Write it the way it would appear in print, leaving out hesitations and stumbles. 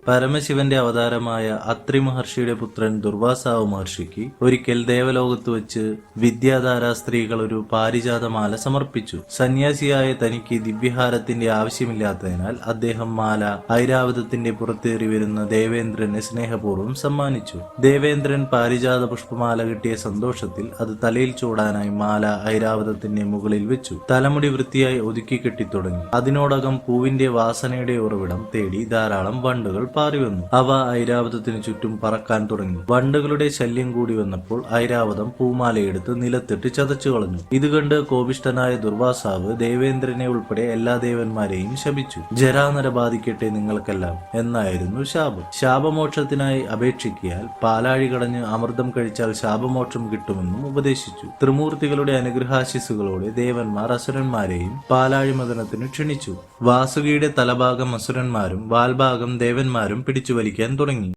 പരമശിവന്റെ അവതാരമായ അത്രി മഹർഷിയുടെ പുത്രൻ ദുർവാസാവ് മഹർഷിക്ക് ഒരിക്കൽ ദേവലോകത്ത് വെച്ച് വിദ്യാധാര സ്ത്രീകൾ ഒരു പാരിജാതമാല സമർപ്പിച്ചു. സന്യാസിയായ തനിക്ക് ദിവ്യഹാരത്തിന്റെ ആവശ്യമില്ലാത്തതിനാൽ അദ്ദേഹം മാല ഐരാവതത്തിന്റെ പുറത്തേറി വരുന്ന ദേവേന്ദ്രനെ സ്നേഹപൂർവ്വം സമ്മാനിച്ചു. ദേവേന്ദ്രൻ പാരിജാത പുഷ്പമാല കിട്ടിയ സന്തോഷത്തിൽ അത് തലയിൽ ചൂടാനായി മാല ഐരാവതത്തിന്റെ മുകളിൽ വെച്ചു. തലമുടി വൃത്തിയായി ഒതുക്കി കെട്ടിത്തുടങ്ങി. അതിനോടകം പൂവിന്റെ വാസനയുടെ ഉറവിടം തേടി ധാരാളം വണ്ടുകൾ പാറി വന്നു. അവ ഐരാവതത്തിനു ചുറ്റും പറക്കാൻ തുടങ്ങി. വണ്ടുകളുടെ ശല്യം കൂടി വന്നപ്പോൾ ഐരാവതം പൂമാലയെടുത്ത് നിലത്തിട്ട് ചതച്ചു കളഞ്ഞു. ഇത് കണ്ട് കോപിഷ്ഠനായ ദുർവാസാവ് ദേവേന്ദ്രനെ ഉൾപ്പെടെ എല്ലാ ദേവന്മാരെയും ശപിച്ചു. ജരാനര ബാധിക്കട്ടെ നിങ്ങൾക്കെല്ലാം എന്നായിരുന്നു ശാപം. ശാപമോക്ഷത്തിനായി അപേക്ഷിക്കിയാൽ പാലാഴി കടഞ്ഞ് അമൃതം കഴിച്ചാൽ ശാപമോക്ഷം കിട്ടുമെന്നും ഉപദേശിച്ചു. ത്രിമൂർത്തികളുടെ അനുഗ്രഹാശിസുകളോടെ ദേവന്മാർ അസുരന്മാരെയും പാലാഴി മദനത്തിന് ക്ഷണിച്ചു. വാസുകിയുടെ തലഭാഗം അസുരന്മാരും വാൽഭാഗം ദേവന്മാരും പിടിച്ചു വലിക്കാൻ തുടങ്ങി.